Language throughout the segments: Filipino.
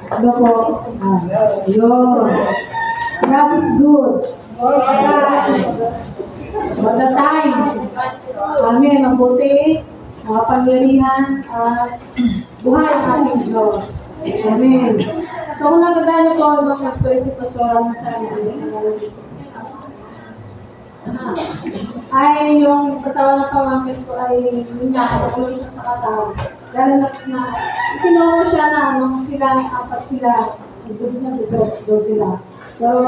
Ano po? Yun. God is good. All the time. Amen. Mabuti, pangyarihan, at buhay ang ating Diyos. Amen. So kung nagdadala ko, nung nag-pray si Pastora na sa amin, ay yung kasawa ng pamangkin ko ay yun nga, nakatulong siya sa katawan. Dahil na itinuro siya na nung sila, apat sila, nag-drugs daw sila. Pero,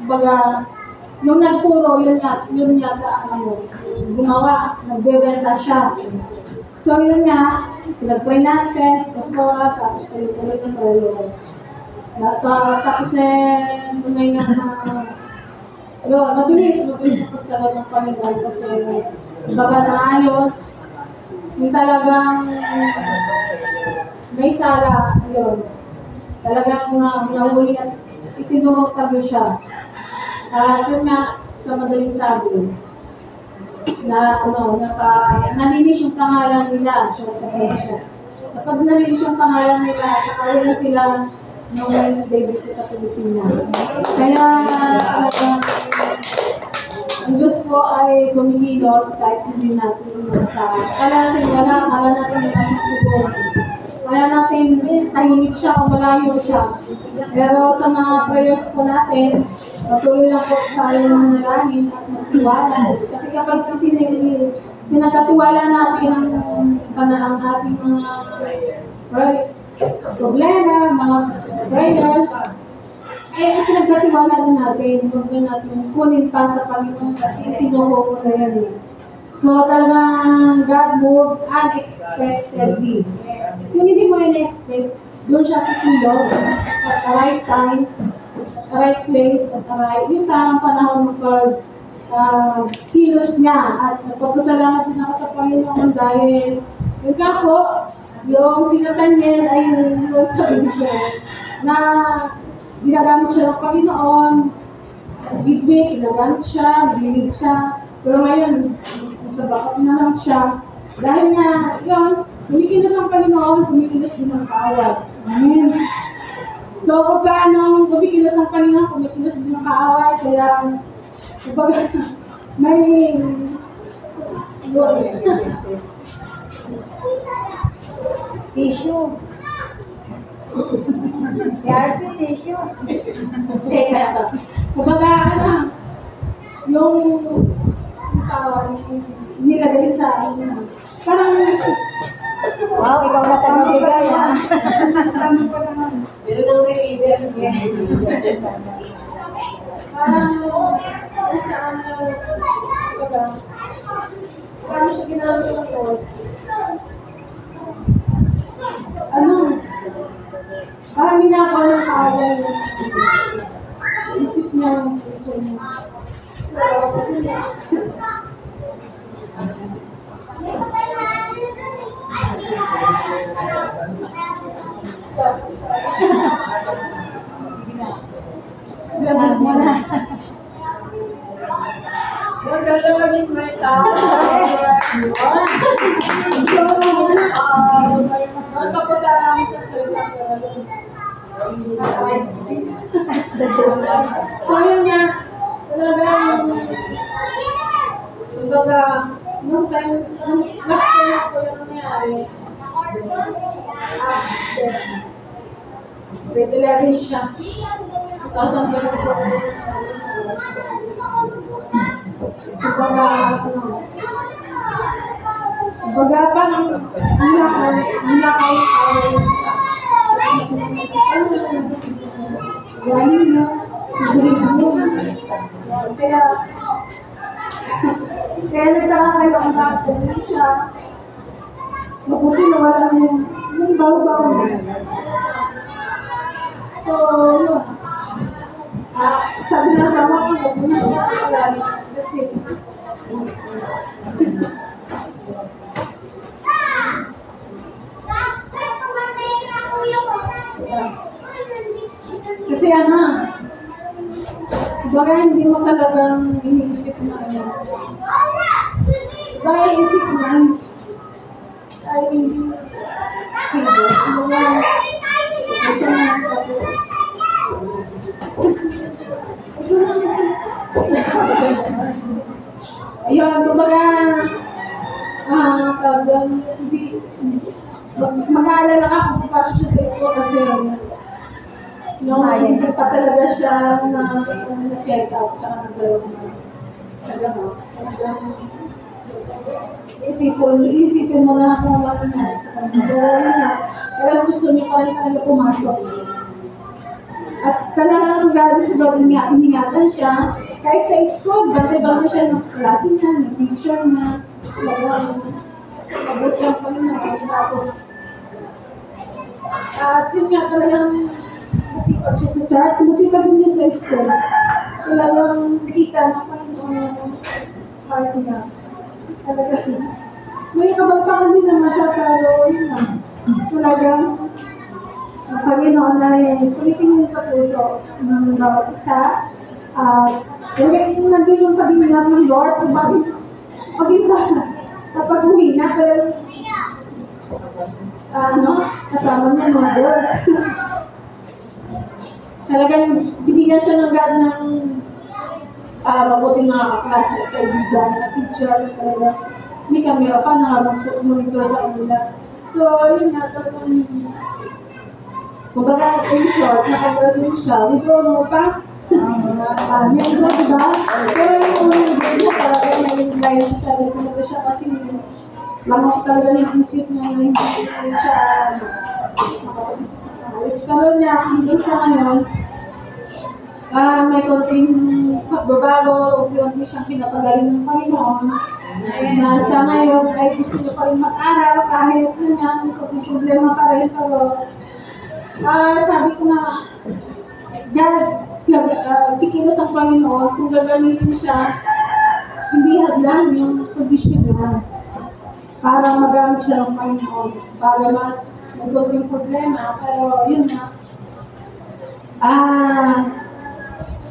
baga, nung nagturo, yun yata, gumawa, nagbebenta siya. So, yun nga, pinag-pray natin, Pastora, tapos tuloy-tuloy ng prayer. Tapos, ngayon mabilis ang pagsagot ng Panginoon kasi baga naayos, yung talagang may sala, yun. Talagang nahuli at itinurok tayo siya. At yun nga, sa madaling sabi, na nalinis yung pangalan nila, kapag nalinis yung pangalan nila, nakawin na sila noong Wednesday dito sa Pilipinas. Kaya, ang Diyos po ay kumikilos kahit hindi natin masasabi. Kala natin yung ating tubo. Kala natin tahimik siya o malayo siya. Pero sa mga prayers po natin, patuloy lang po tayo manalangin at magtiwala. Kasi kapag pinagkatiwala natin ang ating mga problema, mga prayers, ay pinagkatiwala din natin, huwag na natin kunin pa sa Panginoon kasi sinuho ko na yan eh. So talagang God moved unexpectedly. Kung hindi mo in-expect, doon siya kikilos at the right time, at the right place, at the right, yung tamang panahon ng kilos niya. At nagpapasalamat din ako sa Panginoon dahil yung kapo, yung sinatan niya ay yung sabi niya na ginagamit siya ng Panginoon, sa bidwig, ginagamit siya, bilinig siya, pero ngayon, nasa bakot na lang siya. Dahil nga, yun, kumikilos ang Panginoon, kumikilos din ang kaaway. Amen. So, kung paano kumikilos ang Panginoon, kumikilos din ang kaaway, kaya, may, tissue. Yarsi tissue. Kumbaga, yung nilagay sa parang, wow, ikaw na taga-bigay, ha? meron ng reliever. Parang, kung saan, kumbaga, paano siya ginamit ng Lord? Parang ginagawa ng kaaway isip niya yung puso niya. Ganas mo na. The Lord is my tower. Magpapasalamat sa salita ng Lord. So yun nga, talagang kumbaga, nung last time ko yung nangyari, pwede rin siya. 2024. Kumbaga, parang hinakaw galing na, kaya nagtaka kayo ang bakit siya. Mabuti na wala yung bago-bago na. So, yun. Sabi na sa mga ko, na wala kasi kasi baga hindi mo talagang iniisip na baga isip na ay hindi stable. Siya na lang ako pupasok siya sa school kasi hindi pa talaga siya na-check out. Tsaka isipin mo na kung ano na sa kanya. So, yun na. Pero gusto niya pa rin talaga pumasok. At talagang galing sa loob niya, iningatan siya. Kahit sa school, bante-bante siya ng klase niya, ng teacher niya. Abot siya pa rin na. Tapos, at yun nga talagang masipag siya sa chart. Masipag din niya sa school. Talagang nakita na pa yung party niya. Talagang, may kabalpakan din naman siya, pero yun na. Talagang, ang Panginoon ay kulitin niya sa puso ng bawat isa. Yung nandun yung pag-ingat ng Lord sa pag-isa. Kapag uwi na, pero kasama niya mga girls. Talagang binigyan siya ng God ng mabuting mga kaklase, kaibigan, na teacher, talaga. May camera pa na monitor sa kanila. So, yun nga, talagang kumbaga, in short, nakagaling siya. We don't know pa. Minsan, diba? Pero yung unang niya, talaga naging line sa sarili ko siya kasi lamang talaga yung isip niya na hindi siya makapag-isip ng ayos. Pero niya, hanggang sa ngayon, may konting pagbabago, unti-unti siyang pinapagaling ng Panginoon. Na sa ngayon ay gusto niya pa rin mag-aral kahit na niya, may problema pa rin. Pero sabi ko na, kikilos ang Panginoon kung gagamitin siya, hindi hadlan yung condition niya para magamit siya ng Panginoon. Para mag-got yung problema, pero yun na,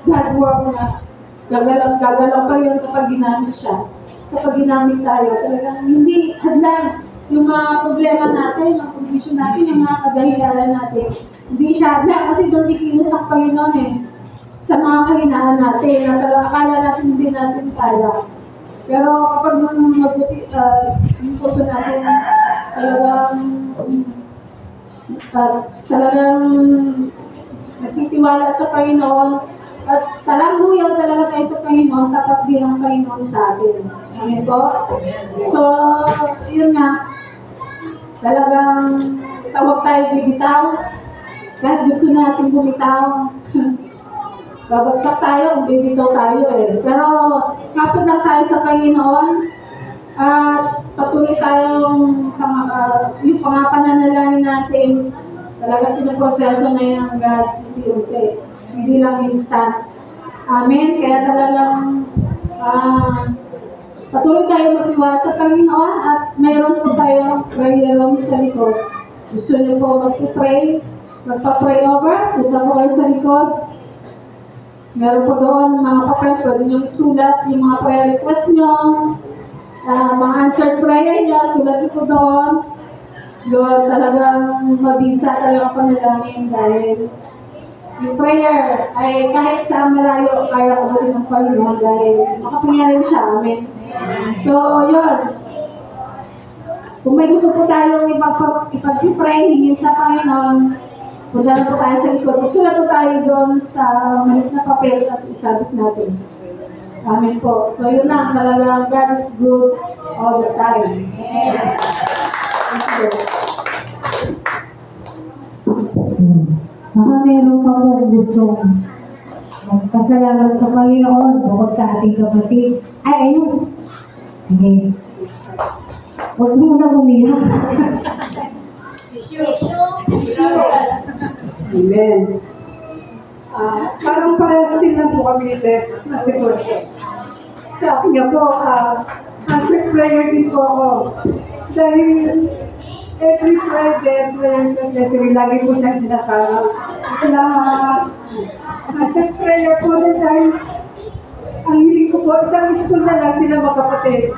God work na, gagalaw pa yun kapag ginamit siya. Kapag ginamit tayo, talagang hindi hadlan yung mga problema natin, yung condition natin, yung mga kadahilalan natin. Hindi siya hadlan kasi doon ikilos ang Panginoon sa mga kahinaan natin, na talaga akala natin hindi natin kaya. Pero kapag mabuti, yung puso natin talagang nagtitiwala sa Panginoon at talagang talaga tayo sa Panginoon, tapat din ang Panginoon sa atin. Amen po? So, yun nga, talagang tawag tayo bibitaw. Kahit gusto natin bumitaw, babagsak tayo kung bibitaw tayo Pero kapit lang tayo sa Panginoon at patuloy tayong yung pangapananalangin natin, talagang pinaproseso na yan ng God, hindi lang instant. Amen? Kaya talagang patuloy tayo magtiwala sa Panginoon at mayroon po tayong prayer room sa likod. Gusto niyo po magpapray over, punta po kayo sa likod. Meron po doon mga papel, pwede nyo isulat yung mga prayer request nyo, mga answered prayer nyo, sulat nyo po doon. Doon talagang mabisa talagang panalangin dahil yung prayer ay kahit saan malayo kaya abutin ng Panginoon dahil makapangyari siya. Amen. So, yun. Kung may gusto po tayong ipag-pray, hingin sa Panginoon, punta na po tayo sa likod. Magsulat po tayo doon sa maliit na papel at isabit natin. Amen po. So, yun na. Talagang God is good all the time. Amen. Thank you. Baka meron pa po gustong magpasalamat sa Panginoon bukod sa ating kapatid. Ay, ayun. Sige. Huwag mo na umiyak. Amen. Parang parehas din lang po kami ni Tess na sitwasyon. Sa akin nga po, answer prayer din po ako. Dahil every prayer necessary, lagi po siyang sinasabi. Answer prayer po din dahil ang hiling ko po, isang school na lang sila magkapatid.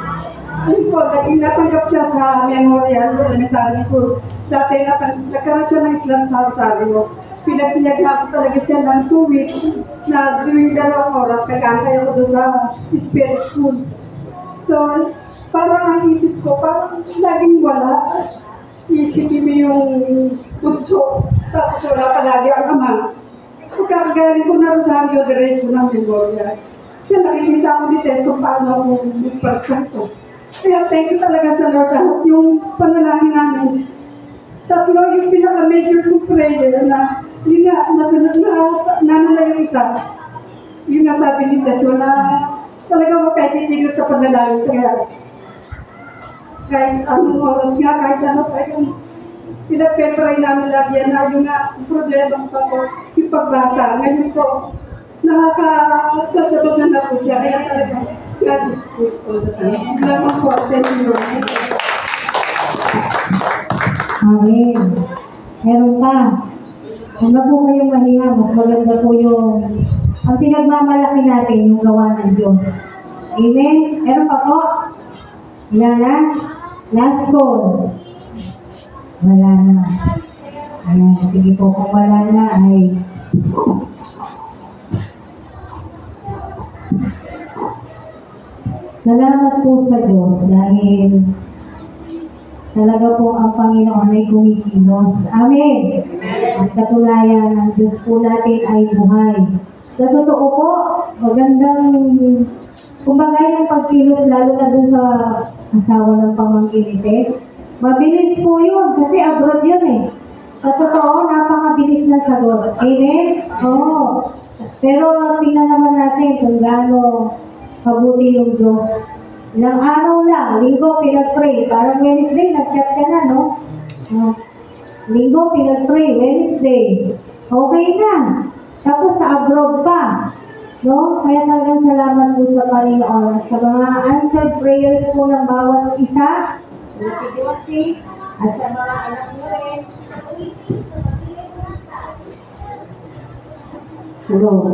Ano po, dahil natanggap siya sa Memorial Elementary School. Dati nagkaroon siya ng Islam sa Rosario. Pinagpinagyan ko talaga siya ng 2 weeks na during 2 oras, nag-aantay ako doon sa spirit school. So, parang ang isip ko, parang laging wala. isipin mo yung bunso, tapos wala palagi ang ama. Pagkakagaling ko na Rosario, diretso ng memorial. Kaya nakikita ko ni Tess kung paano ako nagpagkanto. Kaya thank you talaga sa Lord at yung panalangin namin. Tatlo yung pinaka-major kong prayer na yun nga, nasunod na yung isa. Yung nga sabi ni Tess, wala talaga makaitigil sa panalangin. Kaya kahit anong oras nga, kahit ano pa yung pinag-pepray namin lagi yan na yung nga problema pa ko yung pagbasa. Ngayon po, nakakabasa-basa na po siya. Kaya talaga, God is good all the time. Salamat po. Thank you, Lord. Amen. Meron pa. Huwag na po kayong mahiya. Mas maganda po yung ang pinagmamalaki natin, yung gawa ng Diyos. Amen? Meron pa po? Wala na? Last call. Wala na. Ayan, sige po, kung wala na ay salamat po sa Diyos dahil talaga po ang Panginoon ay kumikilos. Amen. At katunayan, ang Diyos po natin ay buhay. Sa totoo po, magandang kumbaga yung pagkilos lalo na dun sa asawa ng pamangkin ni Tess. Mabilis po yun kasi abroad yun eh. Sa totoo, napakabilis na sagot. Amen? Oo. Pero tingnan naman natin kung gaano kabuti yung Diyos. Ilang araw lang, linggo pinag-pray. Parang Wednesday, nag-chat ka na, no? Linggo pinag-pray, Wednesday. Okay na. Tapos sa abroad pa. No? Kaya talagang salamat po sa Panginoon at sa mga answered prayers po ng bawat isa, sa Diyossi, at sa mga anak mo rin.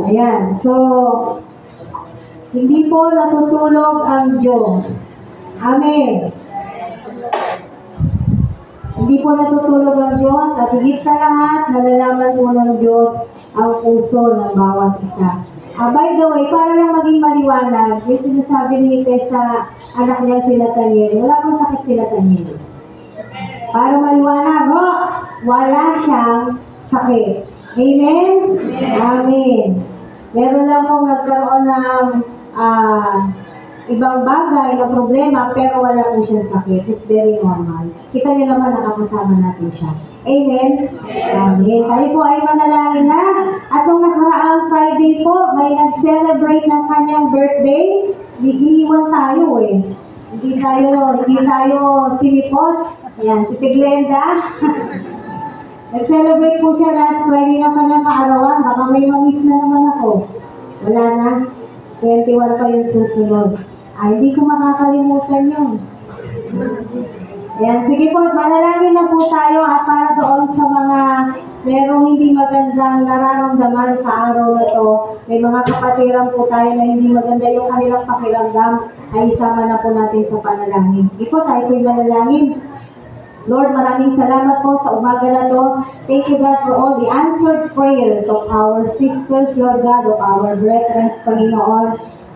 Ayan. So, hindi po natutulog ang Diyos. Amen. Hindi po natutulog ang Diyos at higit sa lahat, nalalaman po ng Diyos ang puso ng bawat isa. By the way, para lang maging maliwanag, yung sinasabi ni Tess sa anak niya sila Tanyel, wala pong sakit sila Tanyel. Para maliwanag, wala siyang sakit. Amen? Amen. Meron lang pong nagkaroon ng ibang bagay na problema, pero wala po siyang sakit. It's very normal. Kita niyo naman nakakasama natin siya. Amen? Amen. Tayo po ay manalangin na. At nung nakaraang Friday po, may nag-celebrate ng kanyang birthday. Iniwan tayo eh. Hindi tayo sinipot. Ayan, si Tiglenda. Nag-celebrate po siya last Friday ng kanyang kaarawan. Baka may mamiss na naman ako. Wala na. 21 pa yung susunod. Ay, hindi ko makakalimutan yun. Ayan, sige po, manalangin na po tayo at para doon sa mga merong hindi magandang nararamdaman sa araw na to, may mga kapatiran po tayo na hindi maganda yung kanilang pakiramdam, ay isama na po natin sa panalangin. Sige po, tayo po'y manalangin. Lord, maraming salamat po sa umaga na to. Thank you, God, for all the answered prayers of our sisters, Lord God, of our brethren, Panginoon.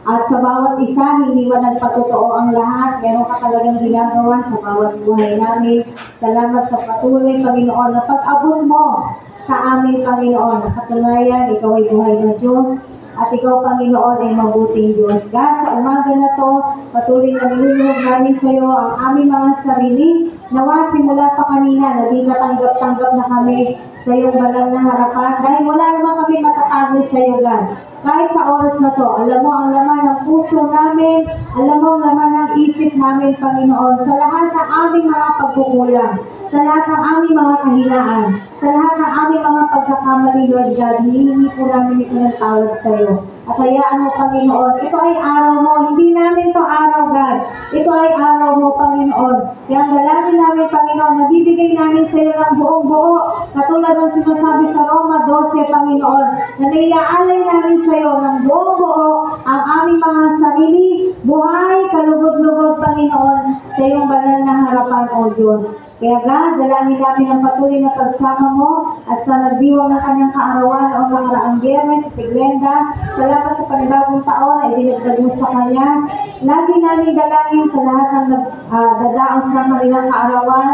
At sa bawat isa, hindi man nagpatotoo ang lahat. Meron ka talagang ginagawa sa bawat buhay namin. Salamat sa patuloy, Panginoon, na pag-abot mo sa amin, Panginoon. Katunayan, ikaw ay buhay na Diyos. At ikaw, Panginoon, ay mabuting Diyos. God, sa umaga na to, patuloy na nilulunod namin sa iyo ang aming mga sarili. Nawa, simula pa kanina, naging katanggap-tanggap na kami sa iyong banal na harapan. Dahil wala naman kami matatago sa iyo, God. Kahit sa oras na to, alam mo ang laman ng puso namin, alam mo ang laman ng isip namin, Panginoon, sa lahat ng aming mga pagkukulang, sa lahat ng aming mga kahinaan, sa lahat ng aming mga pagkakamali, Lord God, hinihingi po namin ito ng tawad sa iyo. At hayaan mo, Panginoon, ito ay araw mo, hindi namin to araw, God. Ito ay araw mo, Panginoon. Kaya ang dalangin namin, Panginoon, nabibigay namin sa iyo ng buong buo, katulad ng sinasabi sa Roma 12, Panginoon, na naiaalay namin sa iyo ng buong buo ang aming mga sarili, buhay, kalugod-lugod, Panginoon, sa iyong banal na harapan, O Diyos. Kaya God, dalangin namin ang patuloy na pagsama mo at sa nagdiwang ng kanyang kaarawan o nakaraang Biyernes sa Tiglenda. Salamat sa panibagong taon ay dinagdag mo sa kanya. Lagi namin dalangin sa lahat ng dadaang sa kanilang kaarawan.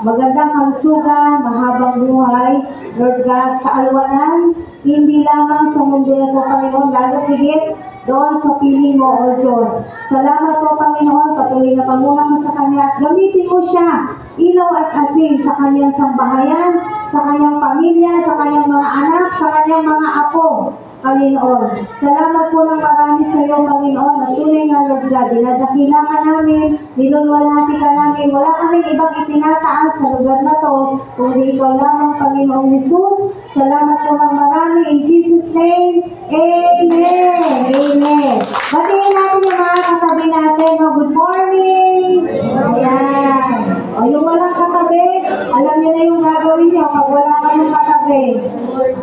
magandang kalusugan, mahabang buhay, Lord God, kaalwanan, hindi lamang sa mundo na po, Panginoon, lalo higit doon sa piling mo, O Diyos. Salamat po, Panginoon, patuloy na pamulang mo sa Kanya at gamitin mo siya, ilaw at asin sa Kanyang sambahayan, sa Kanyang pamilya, sa Kanyang mga anak, sa Kanyang mga apo, Panginoon. Salamat po ng marami sa iyo, Panginoon. At tunay nga, Lord God, dinadakila ka namin, nilulwalhati ka namin. Wala kaming ibang itinataas sa lugar na to, kundi ikaw lamang, Panginoong Jesus. Salamat po ng marami. In Jesus' name, Amen. Amen. Batiin natin yung mga katabi natin. Good morning. Ayan. O yung walang katabi, alam niyo na yung gagawin niyo pag wala kayong katabi.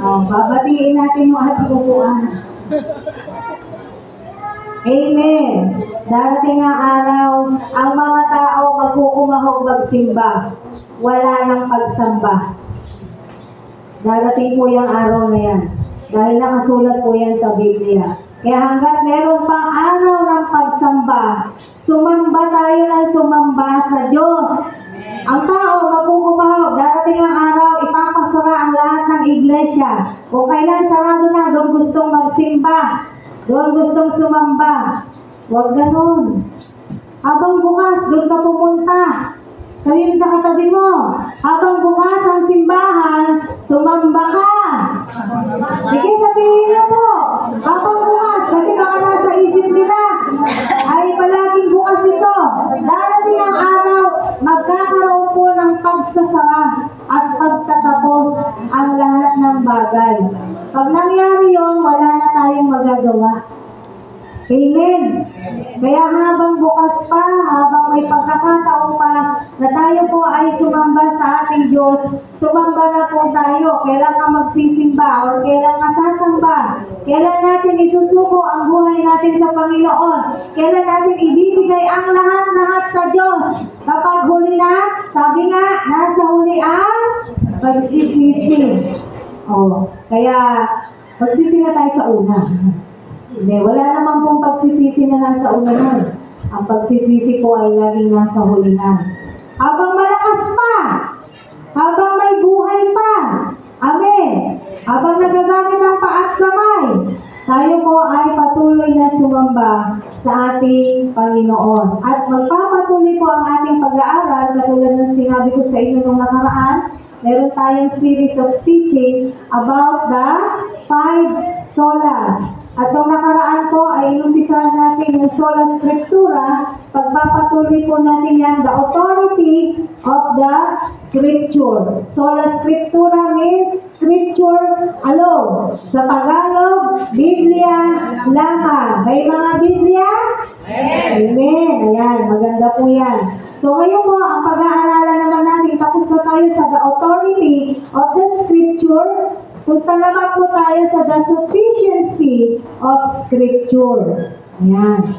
Babatiin natin yung ating upuan. Amen. Darating ang araw, ang mga tao magkukumahog magsimba. Wala nang pagsamba. Darating po yung araw na yan. Dahil nakasulat po yan sa Biblia. Kaya hanggat meron pang araw ng pagsamba, sumamba tayo ng sumamba sa Diyos. Ang tao magkukumahog, darating ang araw, ipapasara ang lahat ng iglesia. Kung kailan sarado na, doon gustong magsimba, doon gustong sumamba. Huwag ganun. Habang bukas, doon ka pupunta. Sabihin sa katabi mo, habang bukas ang simbahan, sumamba ka. Sige, sabihin niyo po, habang bukas, kasi baka nasa isip nila, ay palaging bukas ito. Darating ang araw, magkakaroon po ng pagsasara at pagtatapos ang lahat ng bagay. Pag nangyari yun, wala na tayong magagawa. Amen. Kaya habang bukas pa, habang may pagkakataon pa na tayo po ay sumamba sa ating Diyos, sumamba na po tayo. Kailan ka magsisimba o kailan ka sasamba? Kailan natin isusuko ang buhay natin sa Panginoon? Kailan natin ibibigay ang lahat-lahat sa Diyos? Kapag huli na, sabi nga, nasa huli ang pagsisisi. Kaya magsisi na tayo sa una. Hindi, wala naman pong pagsisisi na nasa unahan. Ang pagsisisi po ay laging nasa hulihan. Habang malakas pa, habang may buhay pa, amen. Habang nagagamit ang paa at kamay, tayo po ay patuloy na sumamba sa ating Panginoon. At magpapatuloy po ang ating pag-aaral, katulad ng sinabi ko sa inyo nung nakaraan, meron tayong series of teaching about the 5 solas. At nung nakaraan po ay inumpisahan natin yung sola scriptura, pagpapatuloy po natin yan, the authority of the scripture. Sola scriptura means scripture alone. Sa Tagalog, Biblia lamang. May mga Biblia? Amen. Ayan, maganda po yan. So ngayon po, ang pag-aaralan naman natin, tapos na tayo sa the authority of the scripture. Punta naman po tayo sa the sufficiency of scripture. Ayan.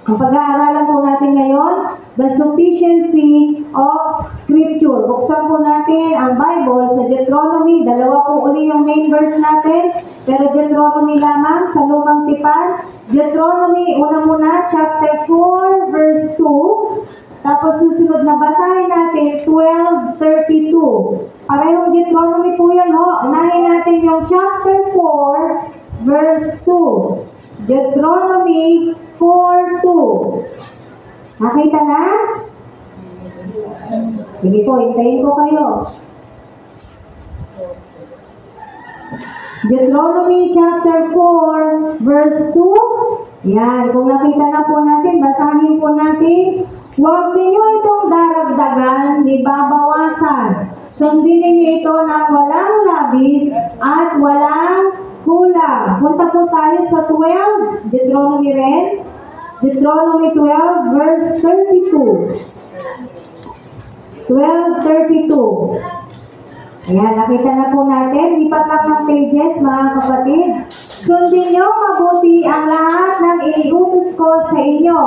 Ang pag-aaralan po natin ngayon, the sufficiency of scripture. Buksan po natin ang Bible sa Deuteronomy. Dalawa po uli yung main verse natin. Pero Deuteronomy lamang sa Lumang Tipan. Deuteronomy, una muna, chapter 4, verse 2. Tapos susunod na basahin natin 12:32. Parehong Deuteronomy po yan, unahin natin yung chapter 4, verse 2. Deuteronomy 4:2. Nakita na? Sige po, isayin ko kayo. Deuteronomy chapter 4, verse 2. Yan, kung nakita na po natin, basahin po natin. Huwag ninyo itong daragdagan, di babawasan. Sundin ninyo ito ng walang labis at walang kulang. Punta po tayo sa 12, Deuteronomy rin. Deuteronomy 12, verse 32. 12:32. Ayan, nakita na po natin. Lipat lang ng pages, mga kapatid. Sundin niyo mabuti ang lahat ng iniutos ko sa inyo.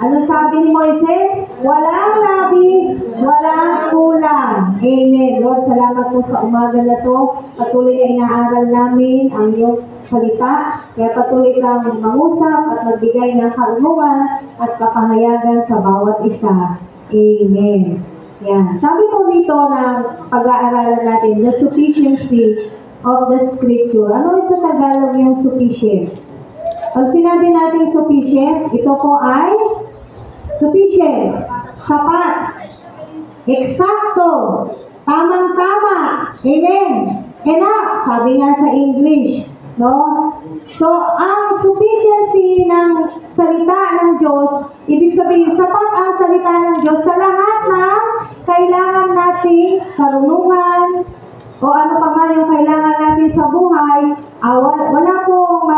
Ano sabi ni Moises? Walang labis, walang kulang. Amen. Lord, salamat po sa umaga na to. Patuloy na inaaral namin ang iyong salita. Kaya patuloy kang mangusap at magbigay ng karunungan at kapahayagan sa bawat isa. Amen. Yan. Sabi po dito na pag-aaralan natin, the sufficiency of the scripture. Ano sa Tagalog yung sufficient? Pag sinabi natin sufficient, ito po ay sufficient, sapat, eksakto, tamang-tama, amen, enough, sabi nga sa English, no? So, ang sufficiency ng salita ng Diyos, ibig sabihin, sapat ang salita ng Diyos sa lahat ng kailangan nating karunungan, o ano pa man yung kailangan natin sa buhay. Wala pong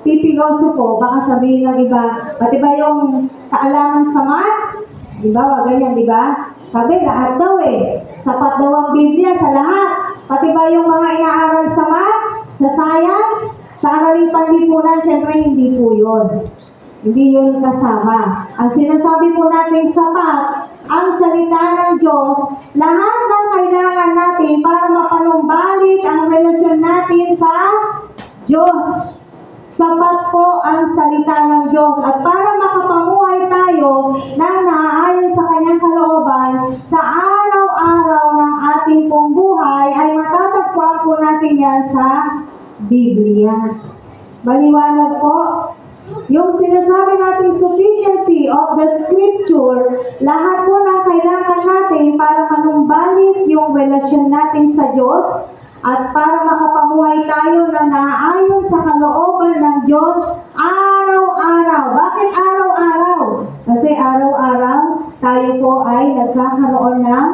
pipiloso po, baka sabihin ng iba, pati ba yung kaalaman sa math? Di ba? Ganyan, di ba? Sabi, lahat daw eh. Sapat daw ang Biblia sa lahat. Pati ba yung mga inaaral sa math, sa science, sa araling panlipunan, syempre hindi po yun. Hindi yun kasama. Ang sinasabi po natin sapat, ang salita ng Diyos, lahat ng kailangan natin para mapanumbalik ang relasyon natin sa Diyos. Sapat po ang salita ng Diyos. At para makapamuhay tayo na naaayon sa kanyang kalooban, sa araw-araw ng ating pong buhay, ay matatagpuan po natin yan sa Biblia. Maliwanag po? Yung sinasabi nating sufficiency of the scripture, lahat po ng kailangan natin para manumbalik yung relasyon natin sa Diyos at para makapamuhay tayo na naaayon sa kalooban ng Diyos araw-araw. Bakit araw-araw? Kasi araw-araw tayo po ay nagkakaroon ng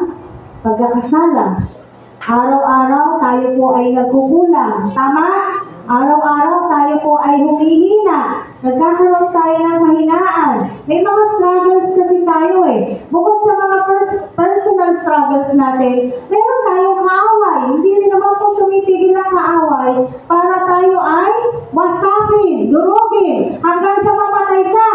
pagkakasala. Araw-araw tayo po ay nagkukulang. Tama? Araw-araw tayo po ay humihina. Nagkakaroon tayo ng kahinaan. May mga struggles kasi tayo eh. Bukod sa mga personal struggles natin, meron tayong kaaway. Hindi rin naman po tumitigil ang kaaway para tayo ay wasakin, durugin, hanggang sa mamatay ka.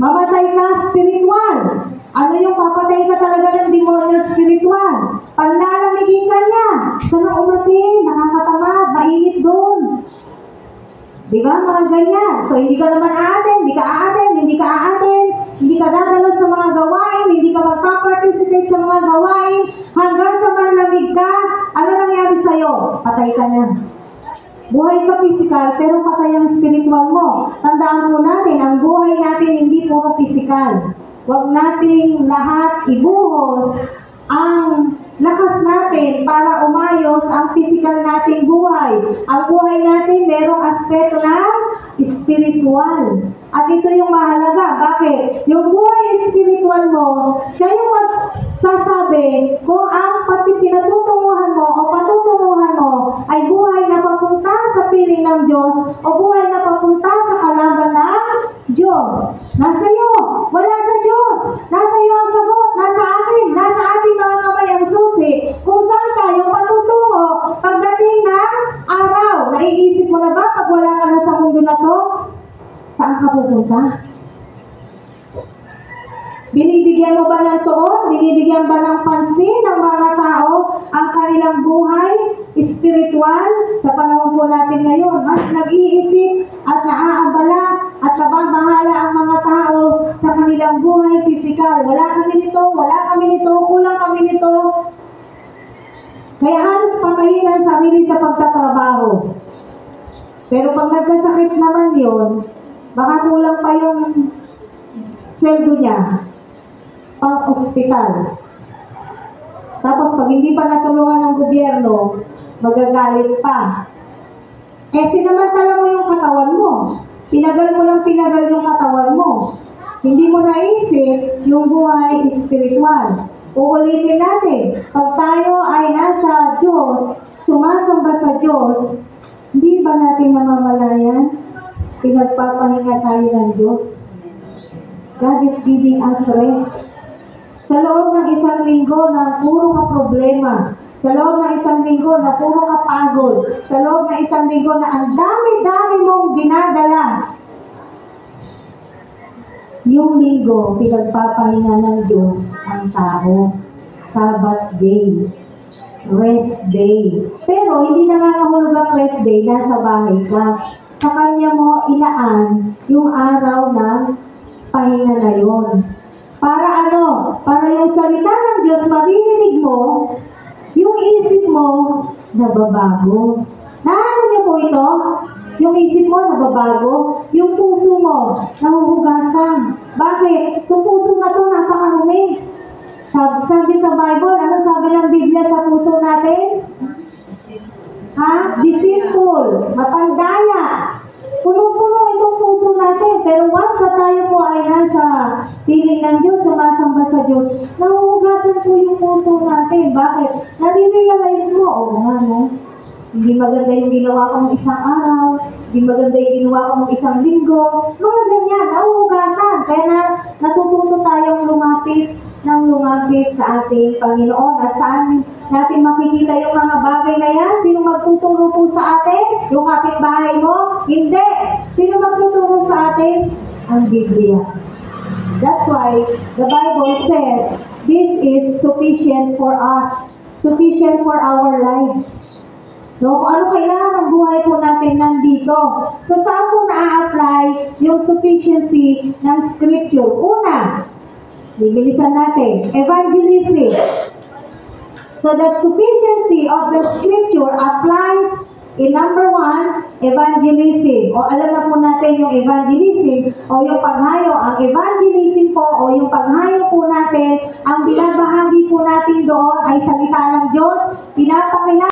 Mamatay ka spiritual. Ano yung papatay ka talaga ng demonyo spiritual? Panlalamigin ka niya. Sana umatin, nakakatamad, mainit doon. Di ba? Mga ganyan. So, hindi ka naman aaten, hindi ka aaten, hindi ka aaten, hindi ka dadalo sa mga gawain, hindi ka magpa-participate sa mga gawain, hanggang sa manlamig ka, ano nangyari sa'yo? Patay ka na. Buhay ka physical, pero patay ang spiritual mo. Tandaan mo natin, ang buhay natin hindi puro physical. Huwag nating lahat ibuhos ang lakas natin para umayos ang physical nating buhay. Ang buhay natin merong aspeto ng spiritual. At ito yung mahalaga. Bakit? Yung buhay spiritual mo, siya yung magsasabi kung ang pati pinatutunguhan mo o patutunguhan mo ay buhay na papunta sa piling ng Diyos o buhay na papunta sa kalaban ng Diyos. Nasa iyo. Wala sa Diyos. Nasa iyo ang sagot. Nasa atin. Nasa ating mga kamay ang susi. Kung saan tayo patutungo pagdating ng araw. Naiisip mo na ba pag wala ka na sa mundo na to? Saan ka pupunta? Binibigyan mo ba ng tuon? Binibigyan ba ng pansin ng mga tao ang kanilang buhay spiritual? Sa panahon po natin ngayon, mas nag-iisip at naaabala at nababahala ang mga tao sa kanilang buhay pisikal. Wala kami nito, kulang kami nito. Kaya halos patayin ang sarili sa pagtatrabaho. Pero pag nagkasakit naman yun, baka kulang pa yung sweldo niya pang ospital. Tapos pag hindi pa natulungan ng gobyerno, magagalit pa. Eh sinamantala mo yung katawan mo. Pinagal mo lang pinagal yung katawan mo. Hindi mo naisip yung buhay spiritual. Uulitin natin, pag tayo ay nasa Diyos, sumasamba sa Diyos, hindi ba natin namamalayan? Pinagpapahinga tayo ng Diyos. God is giving us rest. Sa loob ng isang linggo na puro ka problema, sa loob ng isang linggo na puro ka pagod, sa loob ng isang linggo na ang dami-dami mong dinadala, yung linggo, pinagpapahinga ng Diyos ang tao. Sabbath day. Rest day. Pero hindi nangangahulog ang rest day, nasa bahay ka. Sa Kanya mo ilaan yung araw ng pahinga na yun. Para ano? Para yung salita ng Diyos, maririnig mo, yung isip mo, nababago. Naano niyo po ito? Yung isip mo, nababago. Yung puso mo, nahuhugasan. Bakit? Yung puso na to, napakarumi. Sabi sa Bible, ano sabi ng Biblia sa puso natin? Ha? Deceitful, matandaya. Punong-puno itong puso natin. Pero once na tayo po ay nasa piling ng Diyos, sumasamba sa Diyos, nahuhugasan po yung puso natin. Bakit? Nare-realize mo, nga no? Hindi maganda yung ginawa kong isang araw, hindi maganda yung ginawa kong isang linggo. Mga ganyan, nahuhugasan. Kaya natututo tayong lumapit sa ating Panginoon at saan natin makikita yung mga bagay na yan. Sino magtuturo po sa atin? Yung kapitbahay mo? Hindi. Sino magtuturo sa atin? Ang Biblia. That's why the Bible says, this is sufficient for us, sufficient for our lives. No, kung ano kailangan ng buhay po natin nandito. So, saan po na-apply yung sufficiency ng Scripture? Una, bibilisan natin, evangelism. So, the sufficiency of the Scripture applies in number 1, evangelism. O alam na po natin yung evangelism o yung paghayo. Ang evangelism po o yung paghayo po natin, ang binabahagi po natin doon ay salita ng Diyos. Pinapakilala